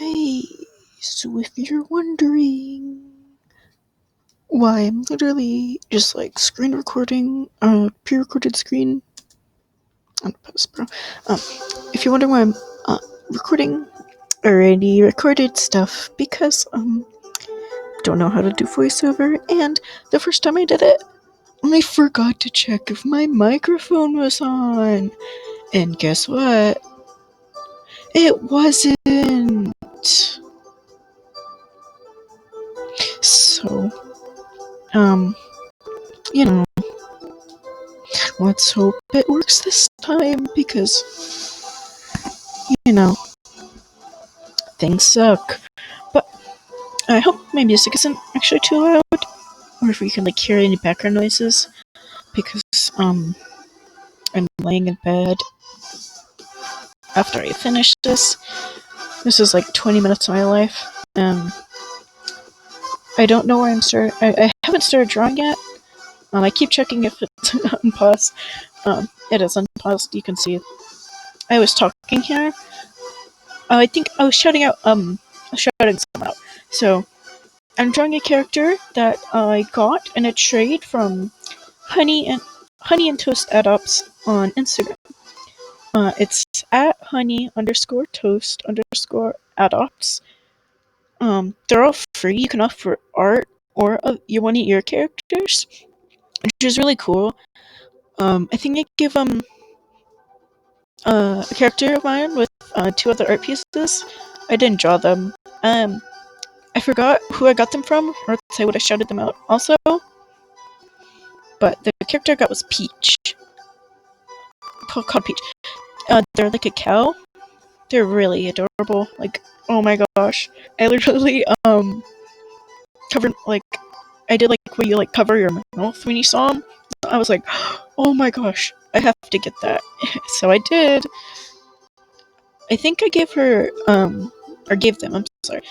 Hey, so if you're wondering why I'm literally just like screen recording, pre-recorded screen on post, bro. Um, if you're wondering why I'm recording already recorded stuff, because don't know how to do voiceover, and the first time I did it, I forgot to check if my microphone was on, and guess what? It wasn't. So, um, you know. Let's hope it works this time because, you know, things suck. But I hope my music isn't actually too loud, or if we can like hear any background noises, because I'm laying in bed after I finish this. This is like 20 minutes of my life, and I don't know where I'm starting. I haven't started drawing yet. I keep checking if it's unpaused. It is unpaused. You can see it. I was talking here. I think I was shouting out. Shouting some out. So I'm drawing a character that I got in a trade from Honey and Toast Adopts on Instagram. It's at honey_toast_adopts. They're all free. You can offer art or you one of your characters, which is really cool. I think I give a character of mine with two other art pieces. I didn't draw them. I forgot who I got them from, or else I would have shouted them out also. But the character I got was Peach. Called Peach. They're like a cow. They're really adorable. Like, oh my gosh. I literally, covered, like, I did like where you like cover your mouth when you saw them. I was like, oh my gosh, I have to get that. So I did. I think I gave her, or gave them, I'm sorry.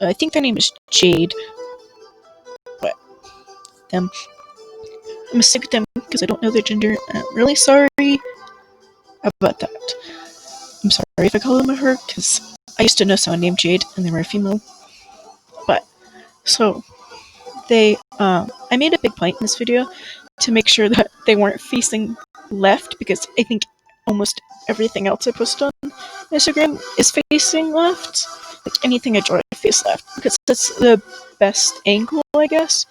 I think their name is Jade. But, them. I'm gonna stick with them because I don't know their gender. I'm really sorry about that. I'm sorry if I call them a her, because I used to know someone named Jade, and they were a female. But, so, I made a big point in this video to make sure that they weren't facing left, because I think almost everything else I post on Instagram is facing left. Like, anything I draw face left, because that's the best angle, I guess.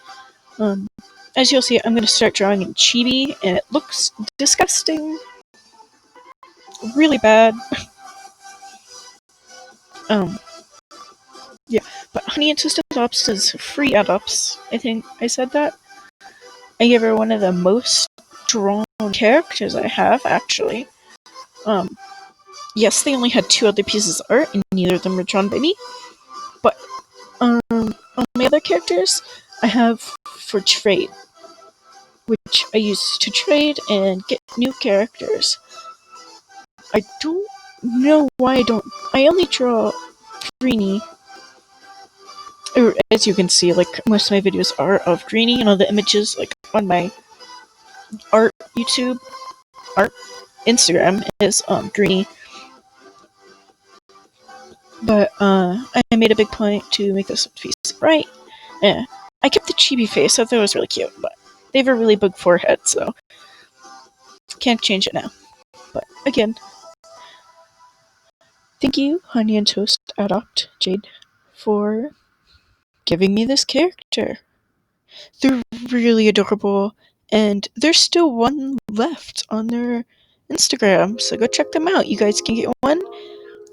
As you'll see, I'm going to start drawing in chibi, and it looks disgusting. Really bad. Yeah, but Honey and Toast Adopts is free adopts. I think I said that. I gave her one of the most drawn characters I have, actually. Yes, they only had two other pieces of art, and neither of them were drawn by me. But, all my other characters, I have for trade, which I use to trade and get new characters. I don't know why I only draw Greenie. Or, as you can see, like, most of my videos are of Greenie, and all the images, like, on my art Instagram is, Greenie. But, I made a big point to make this face bright. Yeah. I kept the chibi face, I thought it was really cute, but they have a really big forehead, so can't change it now. But, again, thank you, Honey and Toast Adopt Jade, for giving me this character. They're really adorable, and there's still one left on their Instagram, so go check them out. You guys can get one.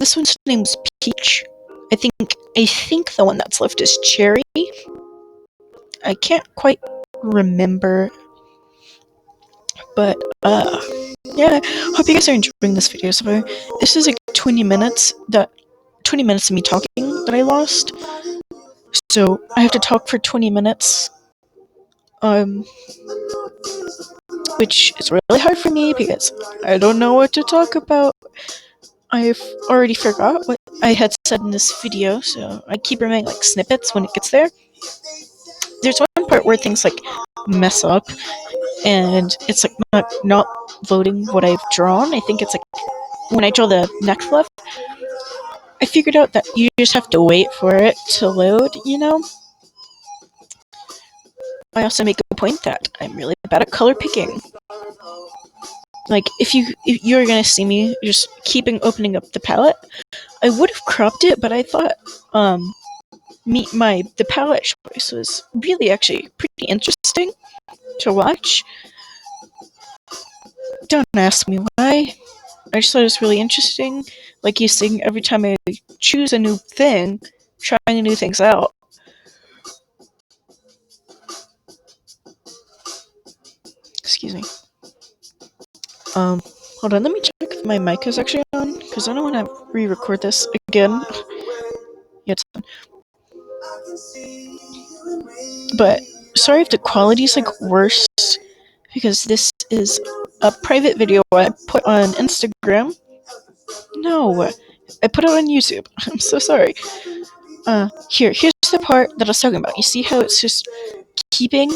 This one's name's Peach. I think the one that's left is Cherry. I can't quite remember, but yeah. Hope you guys are enjoying this video so far. This is like 20 minutes of me talking that I lost. So I have to talk for 20 minutes. Which is really hard for me because I don't know what to talk about. I've already forgot what I had said in this video, so I keep remembering like snippets when it gets there. There's one part where things like mess up, and it's like not loading what I've drawn. I think it's like when I draw the neck fluff, I figured out that you just have to wait for it to load, you know? I also make a point that I'm really bad at color picking. Like, if you're gonna see me just keeping opening up the palette, I would have cropped it, but I thought, um, the palette choice was really actually pretty interesting to watch. Don't ask me why. I just thought it was really interesting. Like you saying, every time I choose a new thing, trying new things out. Excuse me. Hold on, let me check if my mic is actually on, because I don't want to re-record this again. Yeah, it's on. But sorry if the quality is like worse, because this is a private video I put on Instagram. No, I put it on YouTube. I'm so sorry. Here's the part that I was talking about. You see how it's just keeping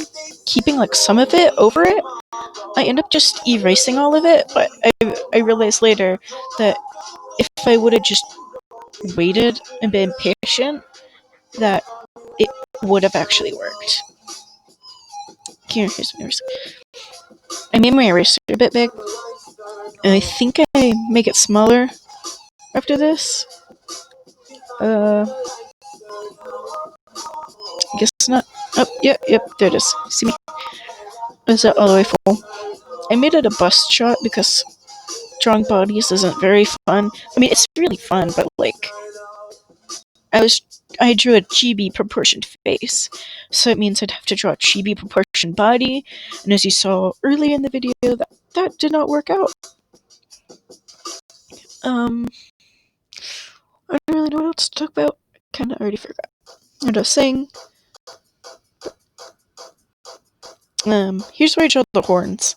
like some of it over it? I end up just erasing all of it, but I realized later that if I would have just waited and been patient, that it would have actually worked. Here's my eraser. I made my eraser a bit big, and I think I make it smaller after this. I guess not. Oh, yep, there it is. See me? Is that all the way full? I made it a bust shot because drawing bodies isn't very fun. I mean, it's really fun, but like, I drew a chibi proportioned face, so it means I'd have to draw a chibi proportioned body, and as you saw earlier in the video, that did not work out. I don't really know what else to talk about. I kinda already forgot what I was saying. Here's where I draw the horns.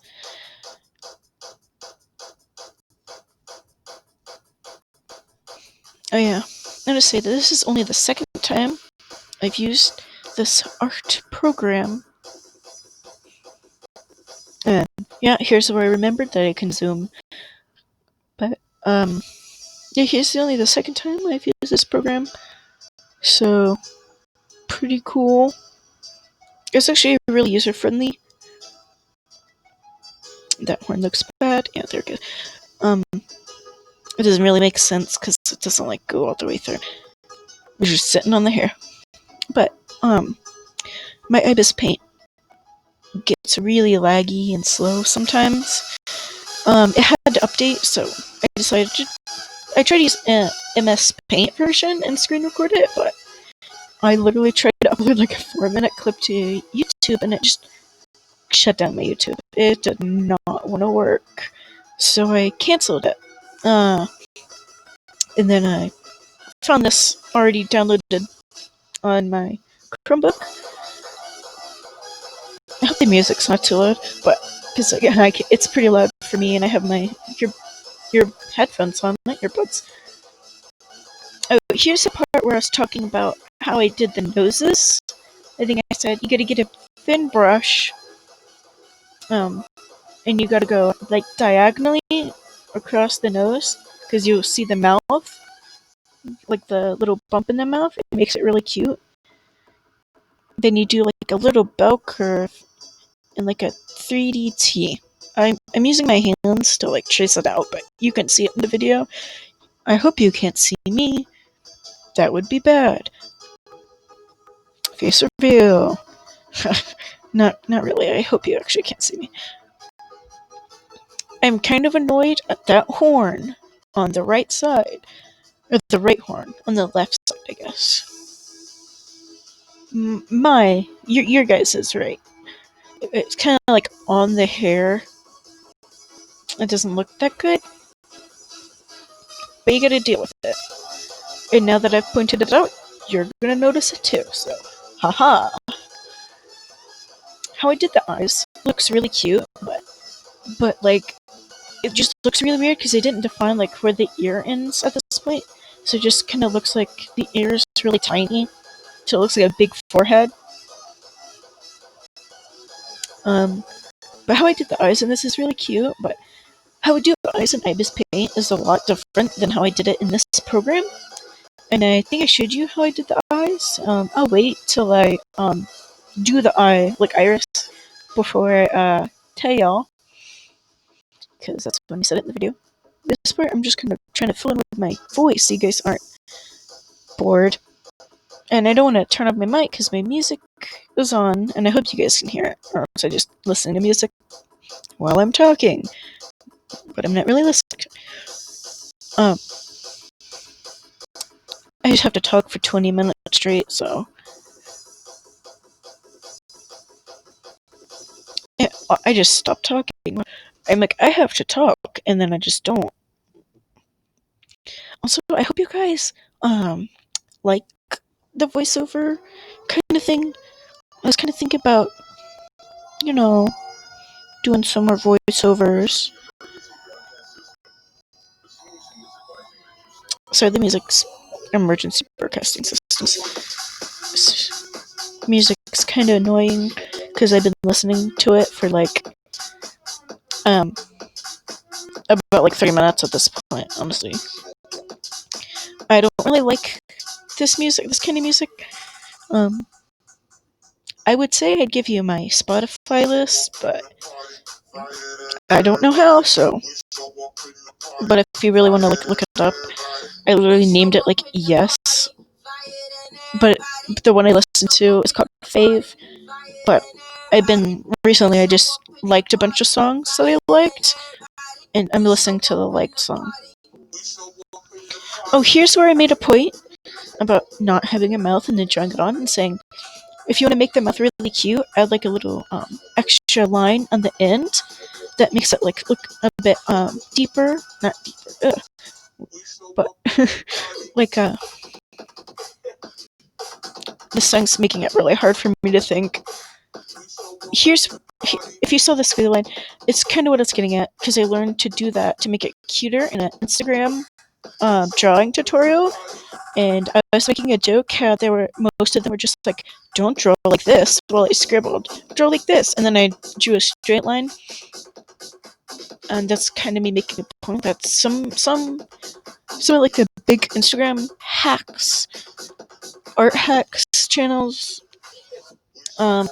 Oh yeah, I'm gonna say that this is only the second time I've used this art program. And yeah, here's where I remembered that I can zoom. But yeah, here's only the second time I've used this program. So pretty cool. It's actually really user friendly. That horn looks bad. Yeah, there we go. It doesn't really make sense because it doesn't like go all the way through. We're just sitting on the hair. But my ibis paint gets really laggy and slow sometimes. It had to update, so I tried to use MS Paint version and screen record it, but I literally tried to upload like a 4-minute clip to YouTube and it just shut down my YouTube. It did not want to work, so I canceled it. And then I found this already downloaded on my Chromebook. I hope the music's not too loud, but because again, it's pretty loud for me, and I have my your headphones on, not earbuds. Oh, here's the part where I was talking about how I did the noses. I think I said you gotta get a thin brush, and you gotta go like diagonally across the nose, because you'll see the mouth, like the little bump in the mouth. It makes it really cute. Then you do like a little bell curve and like a 3D T. I'm using my hands to like trace it out, but you can see it in the video. I hope you can't see me. That would be bad. Face reveal. Not really. I hope you actually can't see me. I'm kind of annoyed at that horn on the right side. Or the right horn on the left side, I guess. Your guys is right. It's kind of like on the hair. It doesn't look that good, but you gotta deal with it. And now that I've pointed it out, you're gonna notice it too, so haha. How I did the eyes looks really cute, but like it just looks really weird because I didn't define like where the ear ends at this point. So it just kinda looks like the ear is really tiny. So it looks like a big forehead. But how I did the eyes in this is really cute, but how I do the eyes in Ibis Paint is a lot different than how I did it in this program. And I think I showed you how I did the eyes. I'll wait till I do the eye, like iris, before I tell y'all, because that's when I said it in the video. This part, I'm just kind of trying to fill in with my voice so you guys aren't bored. And I don't want to turn off my mic because my music is on, and I hope you guys can hear it, or else I just listen to music while I'm talking. But I'm not really listening. Um, I just have to talk for 20 minutes straight, so yeah, I just stopped talking. I'm like, I have to talk, and then I just don't. Also, I hope you guys like the voiceover kind of thing. I was kind of thinking about, you know, doing some more voiceovers. Sorry, the music's emergency broadcasting systems. Music's kind of annoying because I've been listening to it for like um about like 30 minutes at this point. Honestly, I don't really like this kind of music. Um, I would say I'd give you my Spotify list, but I don't know how. So, but if you really want to look it up, I literally named it like Yes, but the one I listened to is called Fave. But I just liked a bunch of songs that I liked, and I'm listening to the liked song. Oh, here's where I made a point about not having a mouth and then drawing it on and saying, if you want to make the mouth really cute, add like a little extra line on the end that makes it like look a bit deeper, not deeper, but like this song's making it really hard for me to think. If you saw this video line, it's kind of what it's getting at because I learned to do that to make it cuter in an Instagram drawing tutorial, and I was making a joke how most of them were just like, don't draw like this. Well, I scribbled, draw like this, and then I drew a straight line, and that's kind of me making a point that some of like the big Instagram hacks, art hacks channels,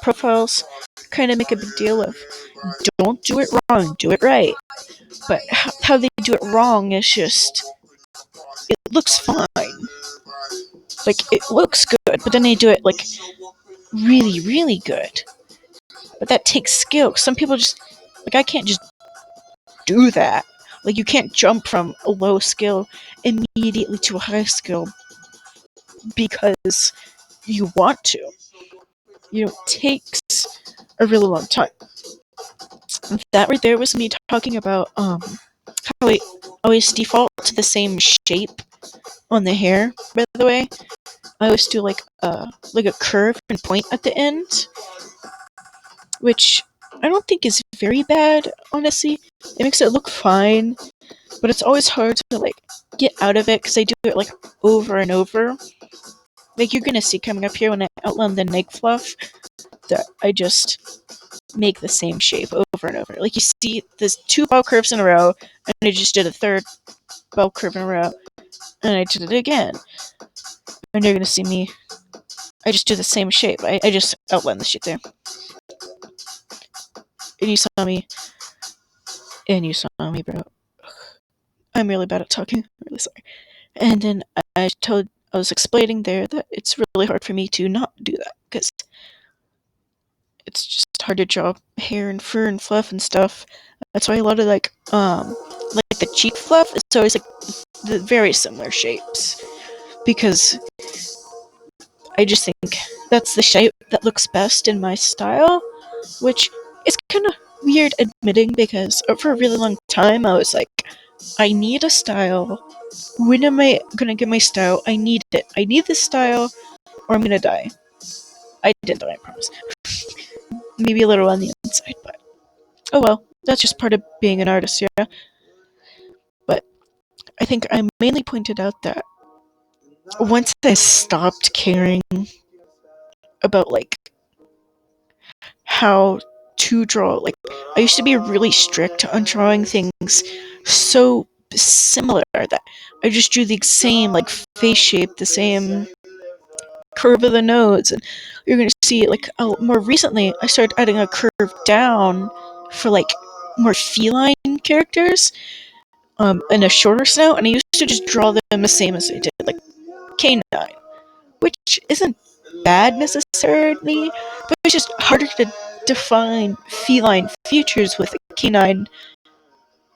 profiles, kind of make a big deal of don't do it wrong, do it right. But how they do it wrong is just it looks fine. Like it looks good, but then they do it like really, really good. But that takes skill. Some people just like I can't just do that. Like you can't jump from a low skill immediately to a high skill because you want to. You know, it takes a really long time. That right there was me talking about how I always default to the same shape on the hair. By the way, I always do like a curve and point at the end, which I don't think is very bad. Honestly, it makes it look fine, but it's always hard to like get out of it because I do it like over and over. Like you're gonna see coming up here when I outline the neck fluff that I just make the same shape over and over. Like you see, there's two bell curves in a row, and I just did a third bell curve in a row, and I did it again. And you're gonna see me. I just do the same shape. I just outline the shape there. And you saw me. And you saw me, bro. I'm really bad at talking. I'm really sorry. And then I was explaining there that it's really hard for me to not do that because it's just hard to draw hair and fur and fluff and stuff. That's why a lot of like the cheek fluff is always like the very similar shapes because I just think that's the shape that looks best in my style, which is kind of weird admitting because for a really long time I was like, I need a style. When am I gonna get my style? I need it. I need this style or I'm gonna die. I didn't die, I promise. Maybe a little on the inside, but oh well. That's just part of being an artist, yeah. But I think I mainly pointed out that once I stopped caring about like how to draw, like I used to be really strict on drawing things so similar. That I just drew the same like face shape, the same curve of the nose, and you're gonna see like more recently I started adding a curve down for like more feline characters, and a shorter snout, and I used to just draw them the same as I did like canine, which isn't bad necessarily, but it's just harder to define feline features with a canine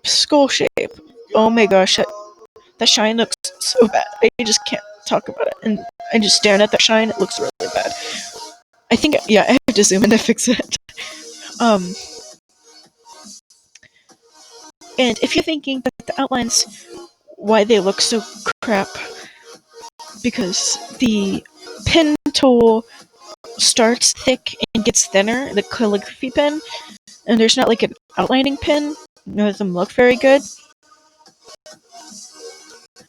skull shape. Oh my gosh, that shine looks so bad. I just can't talk about it. And I just staring at that shine, it looks really bad. I think, yeah, I have to zoom in to fix it. Um, and if you're thinking that the outlines, why they look so crap, because the pen tool starts thick and gets thinner, the calligraphy pen, and there's not like an outlining pen. None of them look very good.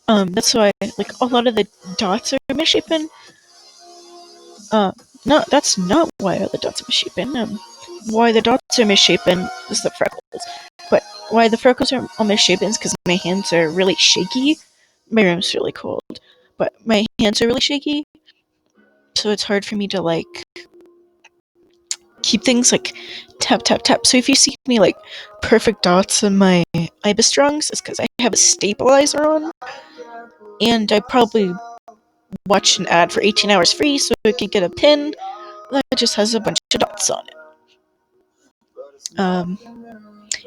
That's why like a lot of the dots are misshapen. No, that's not why the dots are misshapen. Why the dots are misshapen is the freckles. But why the freckles are all misshapen is because my hands are really shaky. My room's really cold, but my hands are really shaky, so it's hard for me to like keep things like tap tap tap. So if you see me like perfect dots on my ibis strings, it's because I have a stabilizer on, and I probably watched an ad for 18 hours free so I can get a pin that just has a bunch of dots on it.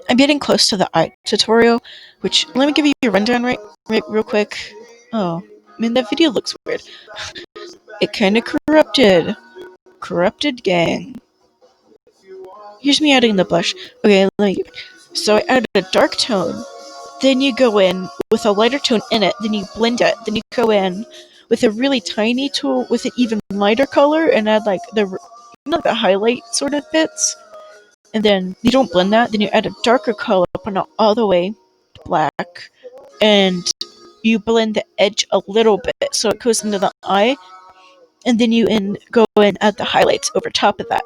I'm getting close to the eye tutorial, which let me give you a rundown right real quick. Oh, man, that video looks weird. It kind of corrupted. Corrupted gang. Here's me adding the blush. Okay, so I added a dark tone. Then you go in with a lighter tone in it. Then you blend it. Then you go in with a really tiny tool with an even lighter color and add like the highlight sort of bits. And then you don't blend that. Then you add a darker color, but not all the way black, and you blend the edge a little bit so it goes into the eye, and then you go in add the highlights over top of that.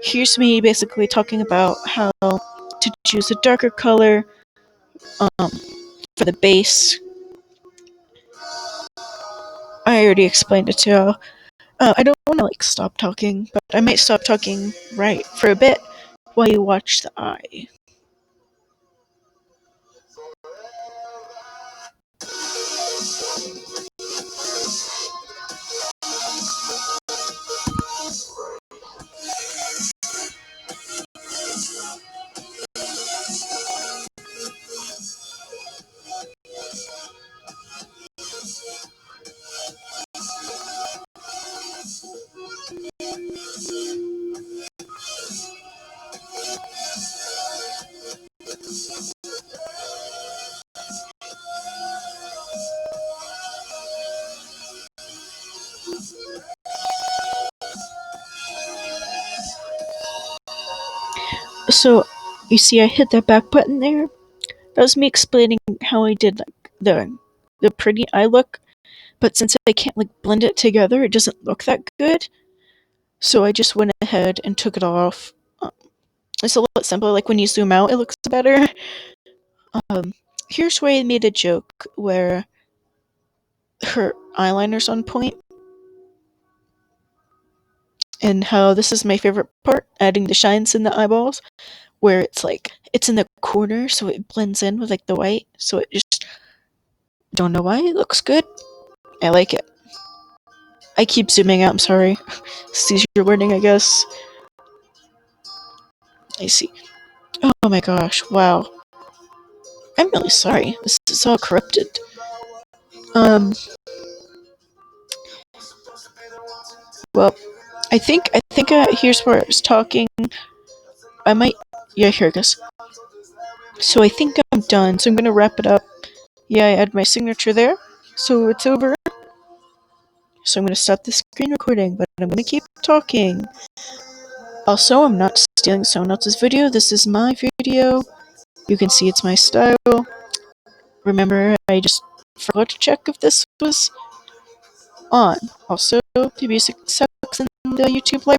Here's me basically talking about how to choose a darker color for the base. I already explained it to you. I don't want to like stop talking, but I might stop talking right for a bit while you watch the eye. So, you see, I hit that back button there. That was me explaining how I did like the pretty eye look, but since I can't like blend it together, it doesn't look that good. So I just went ahead and took it off. Um, it's a little bit simpler. Like when you zoom out, it looks better. Um, Here's where I made a joke where her eyeliner's on point, and how this is my favorite part, adding the shines in the eyeballs, where it's like it's in the corner, so it blends in with like the white. So it just don't know why it looks good. I like it. I keep zooming out. I'm sorry. Seizure warning, I guess. I see. Oh my gosh! Wow. I'm really sorry. This is all corrupted. Um. Well, I think here's where I was talking. I might. Yeah, here it goes. So I think I'm done. So I'm gonna wrap it up. Yeah, I add my signature there. So it's over. So I'm gonna stop the screen recording, but I'm gonna keep talking. Also, I'm not stealing someone else's video. This is my video. You can see it's my style. Remember, I just forgot to check if this was on. Also, the music sucks in the YouTube library.